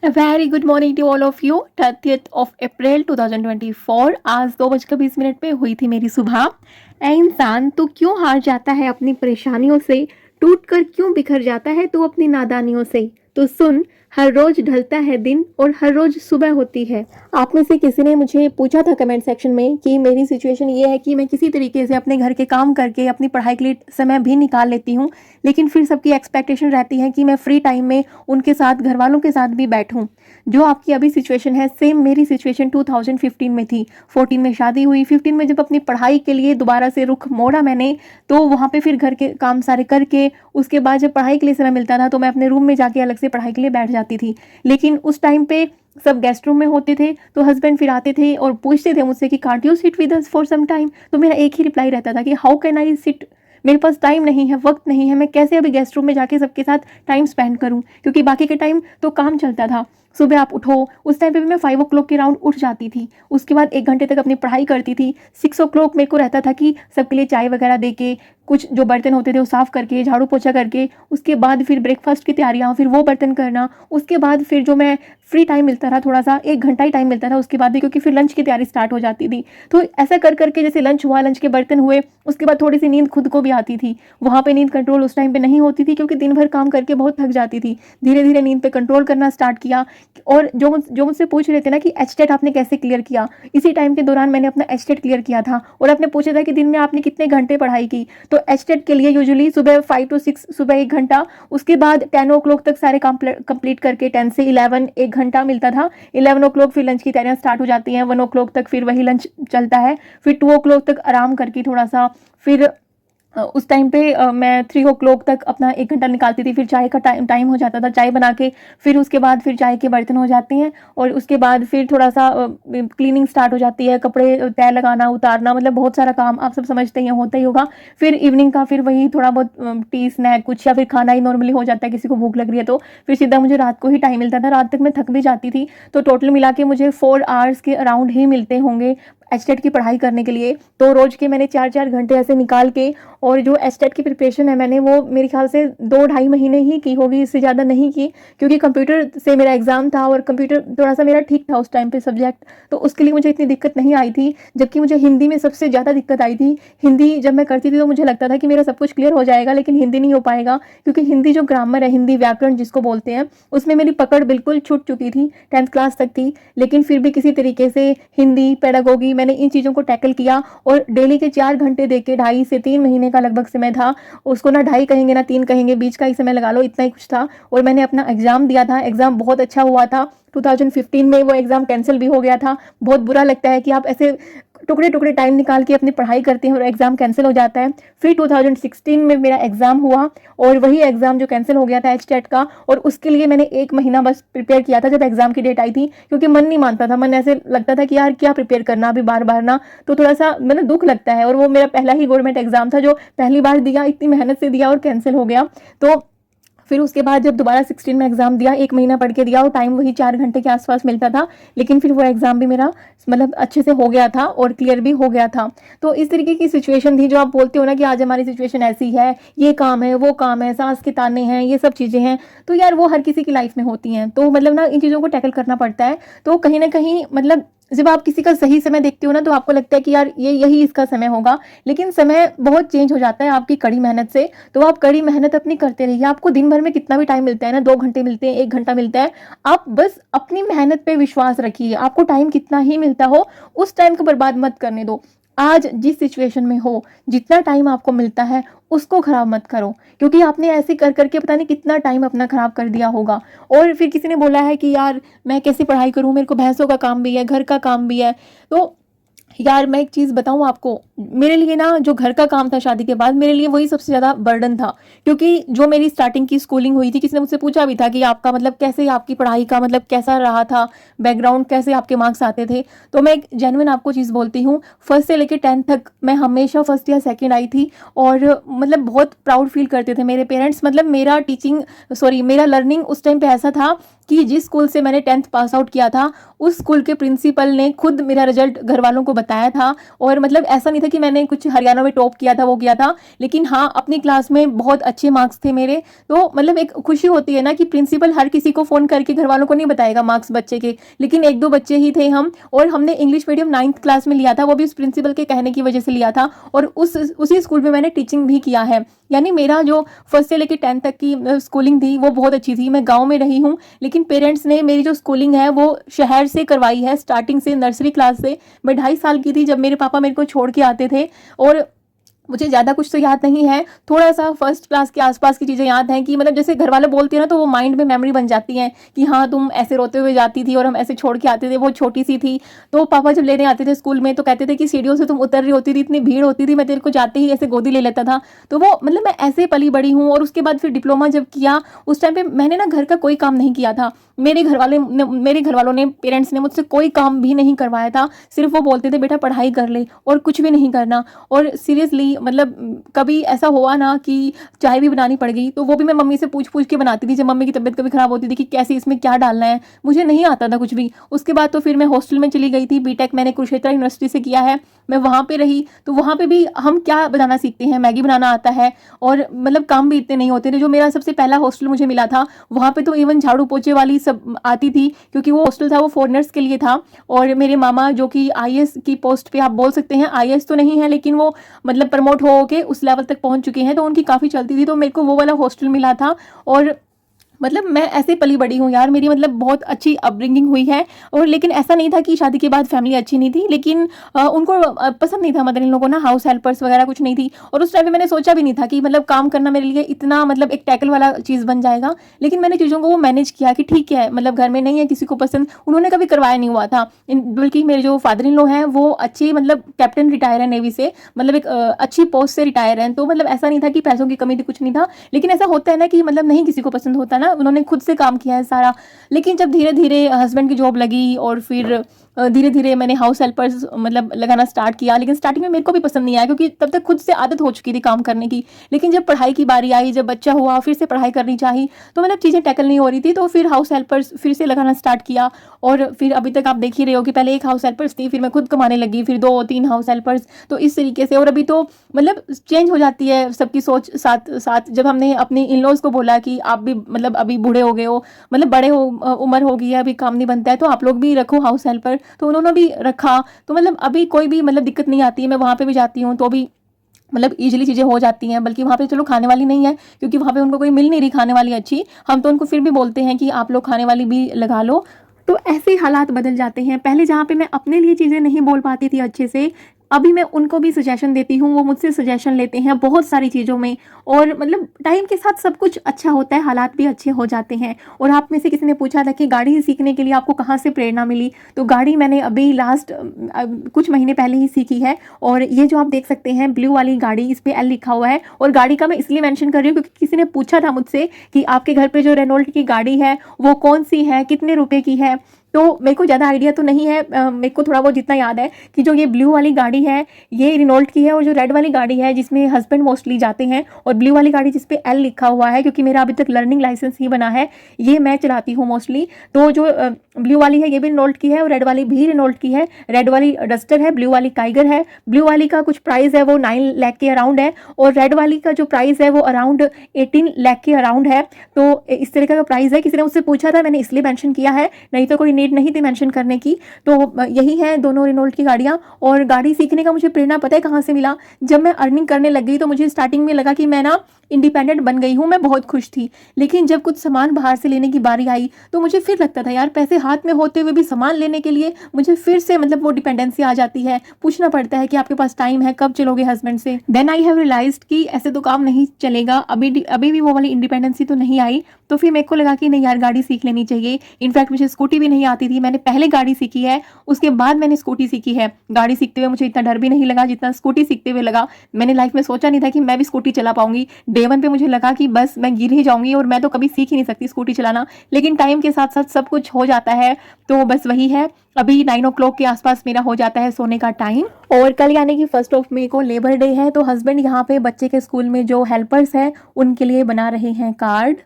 A very good morning to all of you. 30th of अप्रैल 2024 आज 2:20 पे हुई थी मेरी सुबह। ऐ इंसान, तू क्यों हार जाता है अपनी परेशानियों से? टूट कर क्यों बिखर जाता है तू अपनी नादानियों से? तो सुन, हर रोज ढलता है दिन और हर रोज सुबह होती है। आप में से किसी ने मुझे पूछा था कमेंट सेक्शन में कि मेरी सिचुएशन ये है कि मैं किसी तरीके से अपने घर के काम करके अपनी पढ़ाई के लिए समय भी निकाल लेती हूँ, लेकिन फिर सबकी एक्सपेक्टेशन रहती है कि मैं फ्री टाइम में उनके साथ, घर वालों के साथ भी बैठूं। जो आपकी अभी सिचुएशन है, सेम मेरी सिचुएशन 2015 में थी। 14 में शादी हुई, 15 में जब अपनी पढ़ाई के लिए दोबारा से रुख मोड़ा मैंने, तो वहाँ पे फिर घर के काम सारे करके उसके बाद जब पढ़ाई के लिए समय मिलता था तो मैं अपने रूम में जाके अलग से पढ़ाई के लिए बैठ जाती थी। लेकिन उस टाइम पे सब गेस्ट रूम में होते थे, तो हस्बैंड फिर आते थे और पूछते थे मुझसे कि can't you sit with us for some time. तो मेरा एक ही रिप्लाई रहता था कि हाउ कैन आई सिट, मेरे पास टाइम नहीं है, वक्त नहीं है, मैं कैसे अभी गेस्ट रूम में जाके सबके साथ टाइम स्पेंड करूं, क्योंकि बाकी के टाइम तो काम चलता था। सुबह आप उठो, उस टाइम पे भी मैं 5 o'clock के राउंड उठ जाती थी। उसके बाद 1 घंटे तक अपनी पढ़ाई करती थी। 6 o'clock मेरे को रहता था कि सबके लिए चाय वगैरह दे के, कुछ जो बर्तन होते थे वो साफ़ करके, झाड़ू पोछा करके, उसके बाद फिर ब्रेकफास्ट की तैयारियाँ, फिर वो बर्तन करना। उसके बाद फिर जो मैं फ्री टाइम मिलता था, थोड़ा सा 1 घंटा ही टाइम मिलता था उसके बाद भी, क्योंकि फिर लंच की तैयारी स्टार्ट हो जाती थी। तो ऐसा कर करके जैसे लंच हुआ, लंच के बर्तन हुए, उसके बाद थोड़ी सी नींद खुद को भी आती थी। वहाँ पे नींद कंट्रोल उस टाइम पे नहीं होती थी, क्योंकि दिन भर काम करके बहुत थक जाती थी। धीरे धीरे नींद पे कंट्रोल करना स्टार्ट किया। और जो मुझसे पूछ रहे थे ना कि एचटेट आपने कैसे क्लियर किया, इसी टाइम के दौरान मैंने अपना एचटेट क्लियर किया था। और आपने पूछा था कि दिन में आपने कितने घंटे पढ़ाई की, तो एचटेट के लिए यूजुअली सुबह 5 to 6, सुबह 1 घंटा, उसके बाद 10 o'clock तक सारे कंप्लीट करके 10 से 11 1 घंटा मिलता था। 11 o'clock फिर लंच की तैयारियां स्टार्ट हो जाती हैं। 1 o'clock तक फिर वही लंच चलता है। फिर 2 o'clock तक आराम करके थोड़ा सा, फिर उस टाइम पे मैं 3 o'clock तक अपना 1 घंटा निकालती थी। फिर चाय का टाइम हो जाता था, चाय बना के फिर उसके बाद फिर चाय के बर्तन हो जाते हैं। और उसके बाद फिर थोड़ा सा क्लीनिंग स्टार्ट हो जाती है, कपड़े तय लगाना, उतारना, मतलब बहुत सारा काम आप सब समझते ही होता ही होगा। फिर इवनिंग का फिर वही थोड़ा बहुत टी स्नैक कुछ, या फिर खाना ही नॉर्मली हो जाता है, किसी को भूख लग रही है तो फिर सीधा मुझे रात को ही टाइम मिलता था। रात तक मैं थक भी जाती थी। तो टोटल मिला के मुझे 4 hours के अराउंड ही मिलते होंगे एचटेट की पढ़ाई करने के लिए। तो रोज के मैंने 4-4 घंटे ऐसे निकाल के, और जो एचटेट की प्रिपरेशन है मैंने वो मेरे ख्याल से 2-2.5 महीने ही की होगी, इससे ज़्यादा नहीं की, क्योंकि कंप्यूटर से मेरा एग्जाम था और कंप्यूटर थोड़ा सा मेरा ठीक था उस टाइम पे सब्जेक्ट, तो उसके लिए मुझे इतनी दिक्कत नहीं आई थी। जबकि मुझे हिंदी में सबसे ज़्यादा दिक्कत आई थी। हिंदी जब मैं करती थी तो मुझे लगता था कि मेरा सब कुछ क्लियर हो जाएगा, लेकिन हिंदी नहीं हो पाएगा, क्योंकि हिंदी जो ग्रामर है, हिंदी व्याकरण जिसको बोलते हैं, उसमें मेरी पकड़ बिल्कुल छूट चुकी थी। 10th क्लास तक थी, लेकिन फिर भी किसी तरीके से हिंदी, पेडागोगी, मैंने इन चीज़ों को टैकल किया। और डेली के 4 घंटे देके 2.5 से 3 महीने का लगभग समय था। उसको ना 2.5 कहेंगे ना 3 कहेंगे, बीच का ही समय लगा लो, इतना ही कुछ था। और मैंने अपना एग्जाम दिया था, एग्जाम बहुत अच्छा हुआ था। 2015 में वो एग्जाम कैंसिल भी हो गया था। बहुत बुरा लगता है कि आप ऐसे टुकड़े टुकड़े टाइम निकाल के अपनी पढ़ाई करते हैं और एग्जाम कैंसिल हो जाता है। फिर 2016 में मेरा एग्जाम हुआ, और वही एग्जाम जो कैंसिल हो गया था एचटेट का, और उसके लिए मैंने 1 महीना बस प्रिपेयर किया था जब एग्जाम की डेट आई थी, क्योंकि मन नहीं मानता था। मन ऐसे लगता था कि यार क्या प्रिपेयर करना अभी बार बार ना, तो थोड़ा सा मतलब दुख लगता है। और वो मेरा पहला ही गवर्नमेंट एग्जाम था जो पहली बार दिया, इतनी मेहनत से दिया और कैंसिल हो गया। तो फिर उसके बाद जब दोबारा 16 में एग्जाम दिया, 1 महीना पढ़ के दिया, और टाइम वही 4 घंटे के आसपास मिलता था, लेकिन फिर वो एग्जाम भी मेरा मतलब अच्छे से हो गया था और क्लियर भी हो गया था। तो इस तरीके की सिचुएशन थी। जो आप बोलते हो ना कि आज हमारी सिचुएशन ऐसी है, ये काम है, वो काम है, सास के ताने हैं, ये सब चीज़ें हैं, तो यार वो हर किसी की लाइफ में होती हैं। तो मतलब ना इन चीज़ों को टैकल करना पड़ता है। तो कहीं ना कहीं मतलब जब आप किसी का सही समय देखते हो ना, तो आपको लगता है कि यार ये यही इसका समय होगा, लेकिन समय बहुत चेंज हो जाता है आपकी कड़ी मेहनत से। तो आप कड़ी मेहनत अपनी करते रहिए। आपको दिन भर में कितना भी टाइम मिलता है ना, 2 घंटे मिलते हैं, 1 घंटा मिलता है, आप बस अपनी मेहनत पे विश्वास रखिए। आपको टाइम कितना ही मिलता हो, उस टाइम को बर्बाद मत करने दो। आज जिस सिचुएशन में हो, जितना टाइम आपको मिलता है उसको खराब मत करो, क्योंकि आपने ऐसे कर करके पता नहीं कितना टाइम अपना खराब कर दिया होगा। और फिर किसी ने बोला है कि यार मैं कैसे पढ़ाई करूं, मेरे को भैंसों का काम भी है, घर का काम भी है। तो यार मैं एक चीज़ बताऊं आपको, मेरे लिए ना जो घर का काम था शादी के बाद, मेरे लिए वही सबसे ज़्यादा बर्डन था। क्योंकि जो मेरी स्टार्टिंग की स्कूलिंग हुई थी, किसी ने मुझसे पूछा भी था कि आपका मतलब कैसे, आपकी पढ़ाई का मतलब कैसा रहा था, बैकग्राउंड कैसे, आपके मार्क्स आते थे। तो मैं एक जेन्युइन आपको चीज़ बोलती हूँ, फर्स्ट से लेकर 10th तक मैं हमेशा फर्स्ट या सेकेंड आई थी। और मतलब बहुत प्राउड फील करते थे मेरे पेरेंट्स। मतलब मेरा लर्निंग उस टाइम पे ऐसा था कि जिस स्कूल से मैंने 10th पास आउट किया था उस स्कूल के प्रिंसिपल ने खुद मेरा रिजल्ट घर वालों को बताया था। और मतलब ऐसा नहीं था कि मैंने कुछ हरियाणा में टॉप किया था, वो किया था, लेकिन हाँ अपनी क्लास में बहुत अच्छे मार्क्स थे मेरे। तो मतलब एक खुशी होती है ना कि प्रिंसिपल हर किसी को फ़ोन करके घर वालों को नहीं बताएगा मार्क्स बच्चे के, लेकिन एक दो बच्चे ही थे हम, और हमने इंग्लिश मीडियम 9th क्लास में लिया था, वो भी उस प्रिंसिपल के कहने की वजह से लिया था। और उसी स्कूल में मैंने टीचिंग भी किया है। यानी मेरा जो फर्स्ट से लेकर 10th तक की स्कूलिंग थी वो बहुत अच्छी थी। मैं गांव में रही हूँ, लेकिन पेरेंट्स ने मेरी जो स्कूलिंग है वो शहर से करवाई है, स्टार्टिंग से नर्सरी क्लास से। मैं 2.5 साल की थी जब मेरे पापा मेरे को छोड़ के आते थे, और मुझे ज़्यादा कुछ तो याद नहीं है, थोड़ा सा फर्स्ट क्लास के आसपास की चीज़ें याद हैं कि मतलब जैसे घर वाले बोलते हैं ना तो वो माइंड में मेमोरी बन जाती है कि हाँ तुम ऐसे रोते हुए जाती थी और हम ऐसे छोड़ के आते थे। वो छोटी सी थी तो पापा जब लेने आते थे स्कूल में तो कहते थे कि सीढ़ियों से तुम उतर रही होती थी, इतनी भीड़ होती थी, मैं तेरे को जाते ही ऐसे गोदी ले लेता था। तो वो मतलब मैं ऐसे पली बड़ी हूँ। और उसके बाद फिर डिप्लोमा जब किया उस टाइम पे मैंने ना घर का कोई काम नहीं किया था। मेरे घर वालों ने पेरेंट्स ने मुझसे कोई काम भी नहीं करवाया था। सिर्फ वो बोलते थे बेटा पढ़ाई कर ले और कुछ भी नहीं करना। और सीरियसली मतलब कभी ऐसा हुआ ना कि चाय भी बनानी पड़ गई तो वो भी मैं मम्मी से पूछ पूछ के बनाती थी। जब मम्मी की तबीयत कभी खराब होती थी कि कैसे इसमें क्या डालना है, मुझे नहीं आता था कुछ भी। उसके बाद तो फिर मैं हॉस्टल में चली गई थी। बीटेक मैंने कुरुक्षेत्र यूनिवर्सिटी से किया है, मैं वहाँ पे रही। तो वहाँ पे भी हम क्या बनाना सीखते हैं, मैगी बनाना आता है, और मतलब काम भी इतने नहीं होते थे। जो मेरा सबसे पहला हॉस्टल मुझे मिला था वहाँ पे तो इवन झाड़ू पोछे वाली सब आती थी, क्योंकि वो हॉस्टल था वो फॉरेनर्स के लिए था। और मेरे मामा जो कि आईएएस की पोस्ट पे, आप बोल सकते हैं आईएएस तो नहीं है लेकिन वो मतलब प्रमोट हो के उस लेवल तक पहुंच चुके हैं, तो उनकी काफ़ी चलती थी। तो मेरे को वो वाला हॉस्टल मिला था। और मतलब मैं ऐसे पली बड़ी हूँ यार, मेरी मतलब बहुत अच्छी अपब्रिंगिंग हुई है। और लेकिन ऐसा नहीं था कि शादी के बाद फैमिली अच्छी नहीं थी, लेकिन उनको पसंद नहीं था, मदर इन लोगों को ना हाउस हेल्पर्स वगैरह कुछ नहीं थी। और उस टाइम पे मैंने सोचा भी नहीं था कि मतलब काम करना मेरे लिए इतना मतलब एक टैकल वाला चीज़ बन जाएगा। लेकिन मैंने चीज़ों को वो मैनेज किया कि ठीक है, मतलब घर में नहीं है किसी को पसंद, उन्होंने कभी करवाया नहीं हुआ था। बल्कि मेरे जो फादर इन लॉ हैं वो अच्छे मतलब कैप्टन रिटायर है नेवी से, मतलब एक अच्छी पोस्ट से रिटायर हैं। तो मतलब ऐसा नहीं था कि पैसों की कमी थी, कुछ नहीं था। लेकिन ऐसा होता है ना कि मतलब नहीं किसी को पसंद होता ना, उन्होंने खुद से काम किया है सारा। लेकिन जब धीरे धीरे हस्बैंड की जॉब लगी और फिर धीरे धीरे मैंने हाउस हेल्पर्स मतलब लगाना स्टार्ट किया। लेकिन स्टार्टिंग में मेरे को भी पसंद नहीं आया, क्योंकि तब तक खुद से आदत हो चुकी थी काम करने की। लेकिन जब पढ़ाई की बारी आई, जब बच्चा हुआ, फिर से पढ़ाई करनी चाहिए, तो मतलब चीज़ें टैकल नहीं हो रही थी। तो फिर हाउस हेल्पर्स फिर से लगाना स्टार्ट किया। और फिर अभी तक आप देख ही रहे हो कि पहले एक हाउस हेल्पर्स थी, फिर मैं खुद कमाने लगी, फिर 2-3 हाउस हेल्पर्स, तो इस तरीके से। और अभी तो मतलब चेंज हो जाती है सबकी सोच साथ साथ। जब हमने अपने इन लॉज को बोला कि आप भी मतलब अभी बूढ़े हो गए हो, मतलब बड़े हो, उम्र हो गई है, अभी काम नहीं बनता है, तो आप लोग भी रखो हाउस हेल्पर, तो उन्होंने भी रखा। तो मतलब अभी कोई भी मतलब दिक्कत नहीं आती है। मैं वहाँ पे भी जाती हूँ तो भी मतलब ईजिली चीज़ें हो जाती हैं। बल्कि वहाँ पे चलो खाने वाली नहीं है, क्योंकि वहाँ पे उनको कोई मिल नहीं रही खाने वाली अच्छी, हम तो उनको फिर भी बोलते हैं कि आप लोग खाने वाली भी लगा लो। तो ऐसे हालात बदल जाते हैं। पहले जहाँ पे मैं अपने लिए चीज़ें नहीं बोल पाती थी अच्छे से, अभी मैं उनको भी सजेशन देती हूँ, वो मुझसे सजेशन लेते हैं बहुत सारी चीज़ों में। और मतलब टाइम के साथ सब कुछ अच्छा होता है, हालात भी अच्छे हो जाते हैं। और आप में से किसी ने पूछा था कि गाड़ी सीखने के लिए आपको कहाँ से प्रेरणा मिली, तो गाड़ी मैंने अभी लास्ट कुछ महीने पहले ही सीखी है। और ये जो आप देख सकते हैं ब्लू वाली गाड़ी, इस पर एल लिखा हुआ है। और गाड़ी का मैं इसलिए मेंशन कर रही हूँ क्योंकि किसी ने पूछा था मुझसे कि आपके घर पे जो रेनॉल्ट की गाड़ी है वो कौन सी है, कितने रुपए की है। तो मेरे को ज़्यादा आइडिया तो नहीं है, मेरे को थोड़ा बहुत जितना याद है कि जो ये ब्लू वाली गाड़ी है ये रिनॉल्ट की है, और जो रेड वाली गाड़ी है जिसमें हस्बैंड मोस्टली जाते हैं, और ब्लू वाली गाड़ी जिस पे एल लिखा हुआ है, क्योंकि मेरा अभी तक लर्निंग लाइसेंस ही बना है, ये मैं चलाती हूँ मोस्टली। तो जो ब्लू वाली है ये भी रिनॉल्ट की है और रेड वाली भी रिनॉल्ट की है। रेड वाली डस्टर है, ब्लू वाली टाइगर है। ब्लू वाली का कुछ प्राइस है वो 9 लाख के अराउंड है, और रेड वाली का जो प्राइस है वो अराउंड 18 लाख के अराउंड है। तो इस तरह का प्राइस है। किसी ने मुझसे पूछा था, मैंने इसलिए मेंशन किया है, नहीं तो कोई नीड नहीं थी मेंशन करने की। तो यही है दोनों रिनॉल्ट की गाड़ियाँ। और गाड़ी सीखने का मुझे प्रेरणा पता है कहाँ से मिला, जब मैं अर्निंग करने लग गई तो मुझे स्टार्टिंग में लगा कि मैं ना इंडिपेंडेंट बन गई हूँ, मैं बहुत खुश थी। लेकिन जब कुछ सामान बाहर से लेने की बारी आई तो मुझे फिर लगता था यार पैसे हाथ में होते हुए भी सामान लेने के लिए मुझे फिर से मतलब वो डिपेंडेंसी आ जाती है। पूछना पड़ता है कि आपके पास टाइम है, कब चलोगे हस्बैंड से। देन आई हैव रियलाइज्ड कि ऐसे तो काम नहीं चलेगा, अभी भी वो वाली इंडिपेंडेंसी तो नहीं आई। तो फिर मेरे को लगा कि नहीं यार गाड़ी सीख लेनी चाहिए। इनफैक्ट मुझे स्कूटी भी नहीं आती थी, मैंने पहले गाड़ी सीखी है, उसके बाद मैंने स्कूटी सीखी है। गाड़ी सीखते हुए मुझे इतना डर भी नहीं लगा जितना स्कूटी सीखते हुए लगा। मैंने लाइफ में सोचा नहीं था कि मैं भी स्कूटी चला पाऊंगी। डे 1 पे मुझे लगा कि बस मैं गिर ही जाऊंगी और मैं तो कभी सीख ही नहीं सकती स्कूटी चलाना। लेकिन टाइम के साथ साथ सब कुछ हो जाता है। तो बस वही है, अभी 9 o'clock के आसपास मेरा हो जाता है सोने का टाइम। और कल यानी कि 1 मई को लेबर डे है, तो हस्बैंड यहाँ पे बच्चे के स्कूल में जो हेल्पर्स हैं उनके लिए बना रहे हैं कार्ड।